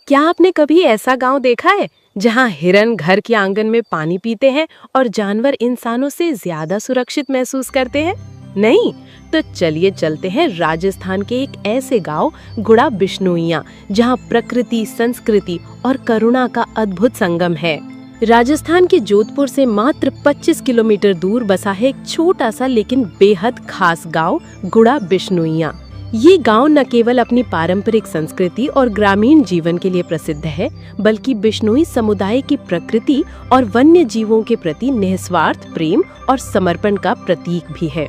क्या आपने कभी ऐसा गांव देखा है जहां हिरन घर के आंगन में पानी पीते हैं और जानवर इंसानों से ज्यादा सुरक्षित महसूस करते हैं? नहीं? तो चलिए चलते हैं राजस्थान के एक ऐसे गांव गुड़ा बिश्नोइयां, जहां प्रकृति, संस्कृति और करुणा का अद्भुत संगम है। राजस्थान के जोधपुर से मात्र 25 किलोमीटर दूर बसा है एक छोटा सा लेकिन बेहद खास गांव गुड़ा बिश्नोइयां। ये गांव न केवल अपनी पारंपरिक संस्कृति और ग्रामीण जीवन के लिए प्रसिद्ध है, बल्कि बिश्नोई समुदाय की प्रकृति और वन्य जीवों के प्रति निस्वार्थ प्रेम और समर्पण का प्रतीक भी है।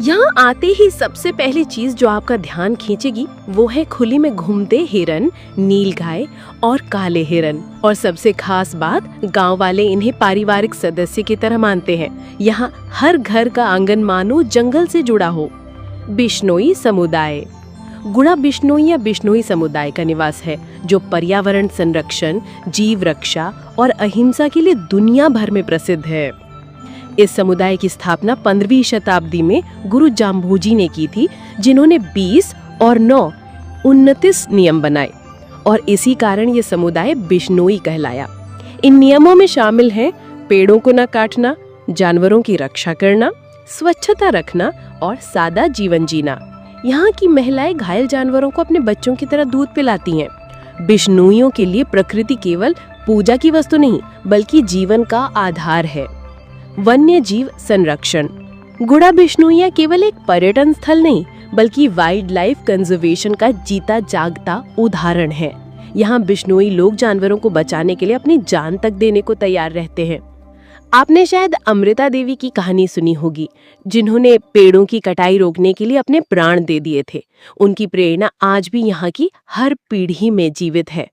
यहाँ आते ही सबसे पहली चीज जो आपका ध्यान खींचेगी वो है खुली में घूमते हिरन, नीलगाय और काले हिरन। और सबसे खास बात, गांव वाले इन्हें पारिवारिक सदस्य की तरह मानते हैं। यहाँ हर घर का आंगन मानो जंगल से जुड़ा हो। बिश्नोई समुदाय। गुड़ा बिश्नोइयां बिश्नोई समुदाय का निवास है, जो पर्यावरण संरक्षण, जीव रक्षा और अहिंसा के लिए दुनिया भर में प्रसिद्ध है। इस समुदाय की स्थापना 15वीं शताब्दी में गुरु जाम्भोजी ने की थी, जिन्होंने 20 और 9 29 नियम बनाए और इसी कारण ये समुदाय बिश्नोई कहलाया। इन नियमों में शामिल हैं पेड़ों को न काटना, जानवरों की रक्षा करना, स्वच्छता रखना और सादा जीवन जीना। यहाँ की महिलाएं घायल जानवरों को अपने बच्चों की तरह दूध पिलाती हैं। बिश्नोइयों के लिए प्रकृति केवल पूजा की वस्तु नहीं, बल्कि जीवन का आधार है। वन्य जीव संरक्षण। गुड़ा बिश्नोइयां केवल एक पर्यटन स्थल नहीं, बल्कि वाइल्ड लाइफ कंजर्वेशन का जीता जागता उदाहरण है। यहाँ बिश्नोई लोग जानवरों को बचाने के लिए अपनी जान तक देने को तैयार रहते हैं। आपने शायद अमृता देवी की कहानी सुनी होगी, जिन्होंने पेड़ों की कटाई रोकने के लिए अपने प्राण दे दिए थे। उनकी प्रेरणा आज भी यहाँ की हर पीढ़ी में जीवित है।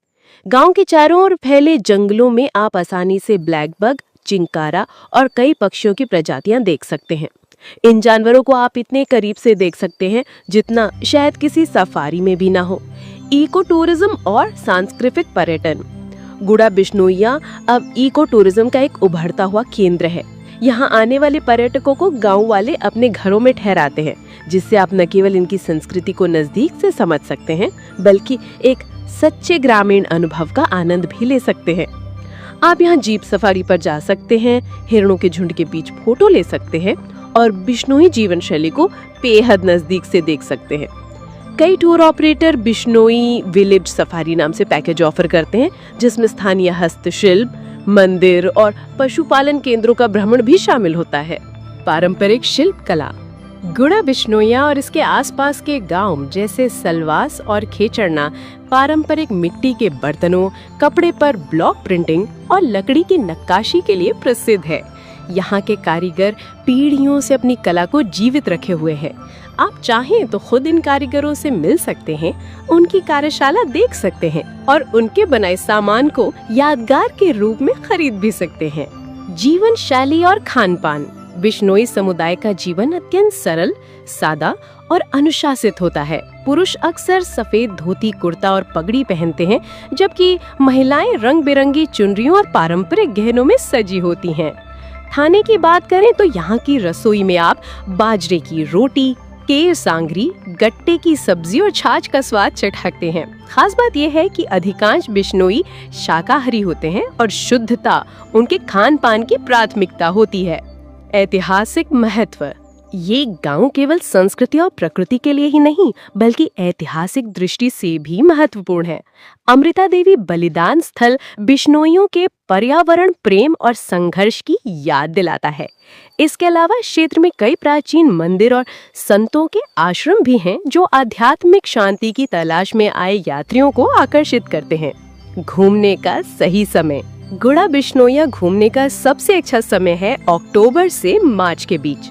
गांव के चारों ओर फैले जंगलों में आप आसानी से ब्लैक बग, चिंकारा और कई पक्षियों की प्रजातियां देख सकते हैं। इन जानवरों को आप इतने करीब से देख सकते हैं जितना शायद किसी सफारी में भी ना हो। इको टूरिज्म और सांस्कृतिक पर्यटन। गुड़ा बिश्नोइयां अब इको टूरिज्म का एक उभरता हुआ केंद्र है। यहाँ आने वाले पर्यटकों को गांव वाले अपने घरों में ठहराते हैं, जिससे आप न केवल इनकी संस्कृति को नजदीक से समझ सकते हैं, बल्कि एक सच्चे ग्रामीण अनुभव का आनंद भी ले सकते हैं। आप यहाँ जीप सफारी पर जा सकते हैं, हिरणों के झुंड के बीच फोटो ले सकते हैं और बिश्नोई जीवन शैली को बेहद नजदीक से देख सकते हैं। कई tour operator Bishnoi village safari नाम से पैकेज ऑफर करते हैं, जिसमें स्थानीय हस्तशिल्प, मंदिर और पशुपालन केंद्रों का भ्रमण भी शामिल होता है। पारंपरिक शिल्प कला। गुड़ा बिश्नोइयां और इसके आसपास के गांव जैसे सलवास और खेचड़ना पारंपरिक मिट्टी के बर्तनों, कपड़े पर ब्लॉक प्रिंटिंग और लकड़ी की नक्काशी के लिए प्रसिद्ध है। यहाँ के कारीगर पीढ़ियों से अपनी कला को जीवित रखे हुए हैं। आप चाहें तो खुद इन कारीगरों से मिल सकते हैं, उनकी कार्यशाला देख सकते हैं और उनके बनाए सामान को यादगार के रूप में खरीद भी सकते हैं। जीवन शैली और खान पान। बिश्नोई समुदाय का जीवन अत्यंत सरल, सादा और अनुशासित होता है। पुरुष अक्सर सफेद धोती, कुर्ता और पगड़ी पहनते हैं, जबकि महिलाएं रंग बिरंगी चुनरियों और पारंपरिक गहनों में सजी होती हैं। खाने की बात करें तो यहाँ की रसोई में आप बाजरे की रोटी, केर सांगरी, गट्टे की सब्जी और छाछ का स्वाद चटकते हैं। खास बात यह है कि अधिकांश बिश्नोई शाकाहारी होते हैं और शुद्धता उनके खान पान की प्राथमिकता होती है। ऐतिहासिक महत्व। ये गांव केवल संस्कृति और प्रकृति के लिए ही नहीं, बल्कि ऐतिहासिक दृष्टि से भी महत्वपूर्ण है। अमृता देवी बलिदान स्थल बिश्नोइयों के पर्यावरण प्रेम और संघर्ष की याद दिलाता है। इसके अलावा क्षेत्र में कई प्राचीन मंदिर और संतों के आश्रम भी हैं, जो आध्यात्मिक शांति की तलाश में आए यात्रियों को आकर्षित करते हैं। घूमने का सही समय। गुड़ा बिश्नोइयां घूमने का सबसे अच्छा समय है अक्टूबर से मार्च के बीच।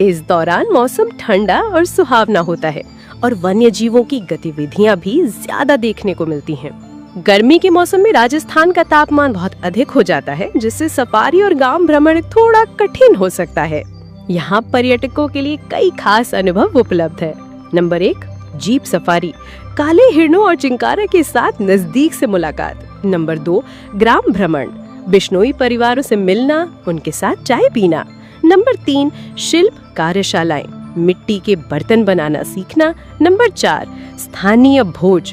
इस दौरान मौसम ठंडा और सुहावना होता है और वन्य जीवों की गतिविधियां भी ज्यादा देखने को मिलती हैं। गर्मी के मौसम में राजस्थान का तापमान बहुत अधिक हो जाता है, जिससे सफारी और गांव भ्रमण थोड़ा कठिन हो सकता है। यहाँ पर्यटकों के लिए कई खास अनुभव उपलब्ध है। नंबर 1, जीप सफारी, काले हिरणों और चिंकारा के साथ नजदीक से मुलाकात। नंबर 2, ग्राम भ्रमण, बिश्नोई परिवारों से मिलना, उनके साथ चाय पीना। नंबर 3, शिल्प कार्यशालाएं, मिट्टी के बर्तन बनाना सीखना। नंबर 4, स्थानीय भोज,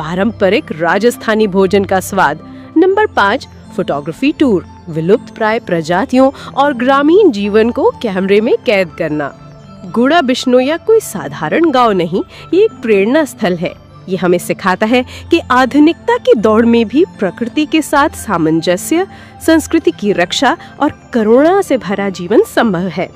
पारंपरिक राजस्थानी भोजन का स्वाद। नंबर 5, फोटोग्राफी टूर, विलुप्त प्राय प्रजातियों और ग्रामीण जीवन को कैमरे में कैद करना। गुड़ा बिश्नोई कोई साधारण गांव नहीं, ये एक प्रेरणा स्थल है। ये हमें सिखाता है कि आधुनिकता की दौड़ में भी प्रकृति के साथ सामंजस्य, संस्कृति की रक्षा और करुणा से भरा जीवन संभव है।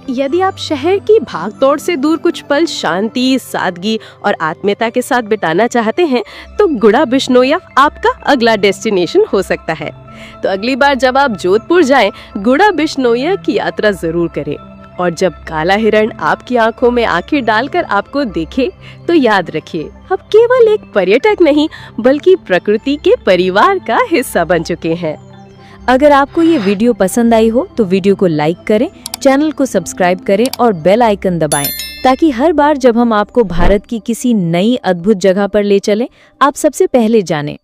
यदि आप शहर की भागदौड़ से दूर कुछ पल शांति, सादगी और आत्मीयता के साथ बिताना चाहते हैं तो गुड़ा बिश्नोई आपका अगला डेस्टिनेशन हो सकता है। तो अगली बार जब आप जोधपुर जाएं, गुड़ा बिश्नोई की यात्रा जरूर करें। और जब काला हिरण आपकी आंखों में आंखें डालकर आपको देखे तो याद रखिए, आप केवल एक पर्यटक नहीं बल्कि प्रकृति के परिवार का हिस्सा बन चुके हैं। अगर आपको ये वीडियो पसंद आई हो तो वीडियो को लाइक करें, चैनल को सब्सक्राइब करें और बेल आइकन दबाएं, ताकि हर बार जब हम आपको भारत की किसी नई अद्भुत जगह पर ले चलें, आप सबसे पहले जानें।